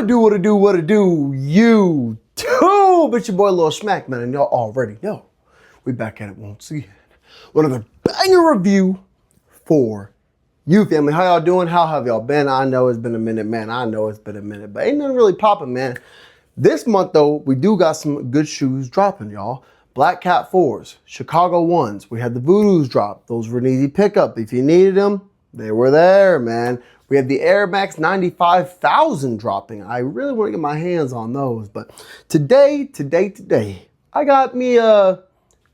What it do, you too? It's your boy Lil Smack, man, and y'all already know we back at it once again. Another banger review for you, family. How y'all doing? How have y'all been? I know it's been a minute, man. I know it's been a minute, but ain't nothing really popping, man. This month, though, we do got some good shoes dropping, y'all. Black Cat 4s, Chicago 1s. We had the Voodoos drop. Those were an easy pickup. If you needed them, they were there, man. We have the Air Max 95,000 dropping. I really want to get my hands on those. But today, I got me a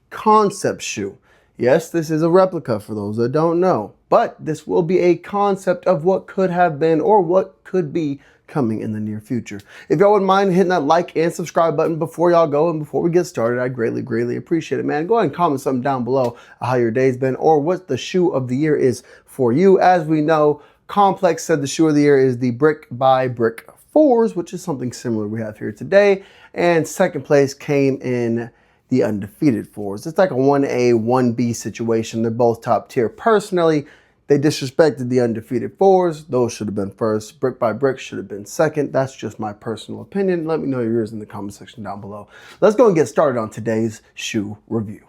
concept shoe. Yes, this is a replica for those that don't know. But this will be a concept of what could have been or what could be coming in the near future. If y'all wouldn't mind hitting that like and subscribe button before y'all go and before we get started, I greatly appreciate it, man. Go ahead and comment something down below how your day's been or what the shoe of the year is for you. As we know, Complex said the shoe of the year is the Brick by Brick 4s, which is something similar we have here today. And second place came in the Undefeated 4s. It's like a 1A, 1B situation. They're both top tier. Personally, they disrespected the Undefeated 4s. Those should have been first. Brick by Brick should have been second. That's just my personal opinion. Let me know yours in the comment section down below. Let's go and get started on today's shoe review.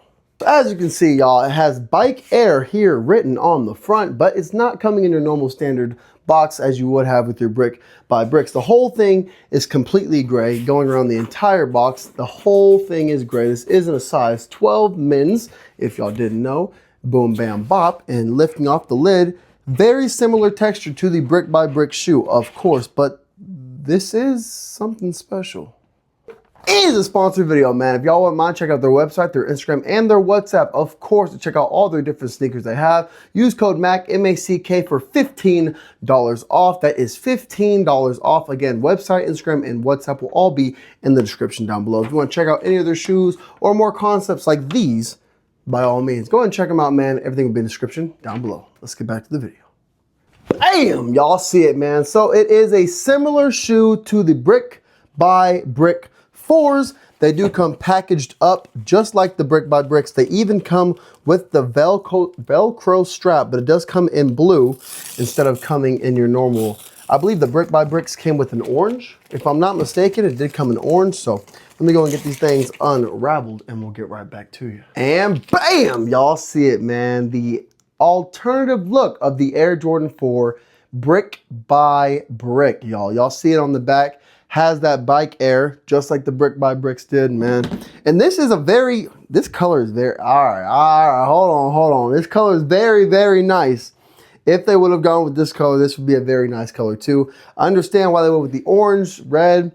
As you can see, y'all, it has Bike Air here written on the front, but it's not coming in your normal standard box as you would have with your Brick by Bricks. The whole thing is completely gray, going around the entire box. The whole thing is gray. This isn't a size 12 men's, if y'all didn't know. Boom, bam, bop, and lifting off the lid. Very similar texture to the Brick by Brick shoe, of course, but this is something special. It is a sponsored video, man. If y'all wouldn't mind, check out their website, their Instagram, and their WhatsApp, of course, to check out all their different sneakers they have. Use code MACK, M-A-C-K, for $15 off. That is $15 off. Again, website, Instagram, and WhatsApp will all be in the description down below. If you want to check out any of their shoes or more concepts like these, by all means, go ahead and check them out, man. Everything will be in the description down below. Let's get back to the video. Bam! Y'all see it, man. So it is a similar shoe to the Brick by Brick 4s. They do come packaged up just like the Brick by Bricks. They even come with the Velcro strap, but it does come in blue instead of coming in your normal. I believe the Brick by Bricks came with an orange. If I'm not mistaken, it did come in orange. So let me go and get these things unraveled and we'll get right back to you. And bam, y'all see it, man. The alternative look of the Air Jordan 4 Brick by Brick, y'all. Y'all see it on the back. Has that Bike Air, just like the Brick by Bricks did, man. And this is this color is very, all right, hold on. This color is very nice. If they would have gone with this color, this would be a very nice color too. I understand why they went with the orange, red,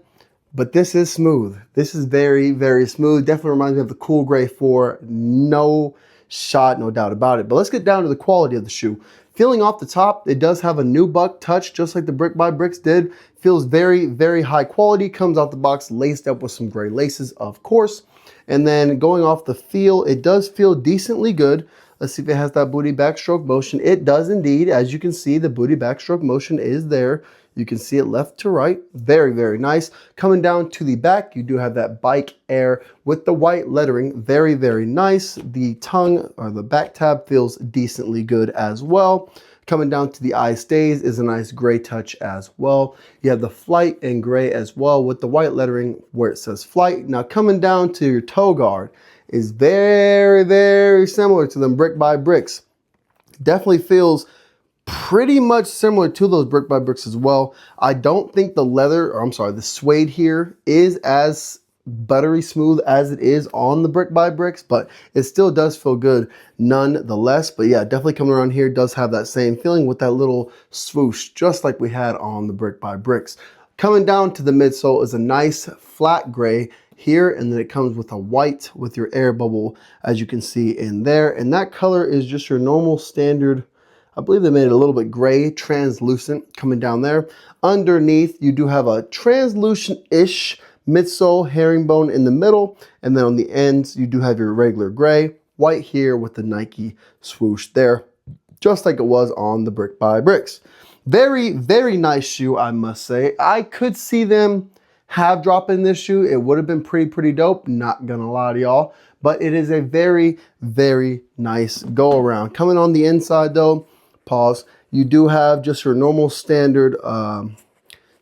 but this is smooth. This is very smooth. Definitely reminds me of the Cool Gray 4. No shot, no doubt about it. But let's get down to the quality of the shoe. Feeling off the top, it does have a nubuck touch, just like the Brick by Bricks did. Feels very high quality. Comes out the box laced up with some gray laces, of course. And then going off the feel, it does feel decently good. Let's see if it has that booty backstroke motion. It does indeed. As you can see, the booty backstroke motion is there. You can see it left to right. Very nice. Coming down to the back, you do have that Bike Air with the white lettering. Very nice. The tongue or the back tab feels decently good as well. Coming down to the eye stays is a nice gray touch as well. You have the Flight in gray as well with the white lettering where it says Flight. Now coming down to your toe guard is very similar to them Brick by Bricks. Definitely feels pretty much similar to those Brick by Bricks as well. I don't think the suede here is as buttery smooth as it is on the Brick by Bricks, but it still does feel good nonetheless. But yeah, definitely coming around here does have that same feeling with that little swoosh, just like we had on the Brick by Bricks. Coming down to the midsole is a nice flat gray here, and then it comes with a white with your air bubble, as you can see in there. And that color is just your normal standard. I believe they made it a little bit gray, translucent coming down there. Underneath, you do have a translucent-ish midsole herringbone in the middle. And then on the ends, you do have your regular gray, white here with the Nike swoosh there, just like it was on the Brick by Bricks. Very nice shoe, I must say. I could see them have dropped in this shoe. It would have been pretty dope, not gonna lie to y'all. But it is a very nice go around. Coming on the inside though, pause, you do have just your normal standard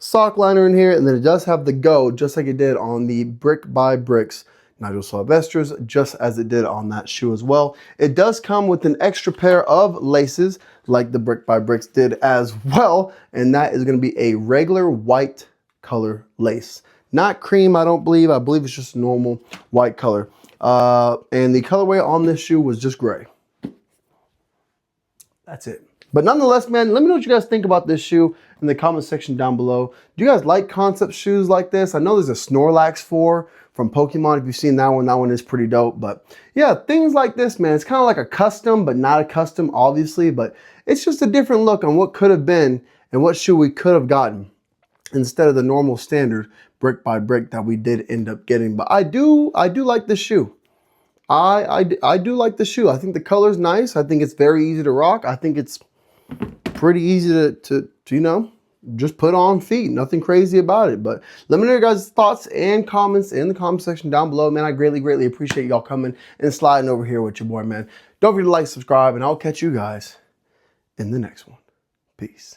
sock liner in here, and then it does have the go, just like it did on the Brick by Bricks Nigel Sylvester's, just as it did on that shoe as well. It does come with an extra pair of laces, like the Brick by Bricks did as well, and that is going to be a regular white color lace. Not cream, I don't believe. I believe it's just normal white color. And the colorway on this shoe was just gray. That's it. But nonetheless, man, let me know what you guys think about this shoe in the comment section down below. Do you guys like concept shoes like this? I know there's a Snorlax 4 from Pokemon. If you've seen that one is pretty dope. But yeah, things like this, man, it's kind of like a custom, but not a custom, obviously. But it's just a different look on what could have been and what shoe we could have gotten instead of the normal standard Brick by Brick that we did end up getting. But I do like this shoe. I do like the shoe. I think the color's nice. I think it's very easy to rock. I think it's pretty easy to you know, just put on feet. Nothing crazy about it. But let me know your guys' thoughts and comments in the comment section down below. Man, I greatly appreciate y'all coming and sliding over here with your boy, man. Don't forget to like, subscribe, and I'll catch you guys in the next one. Peace.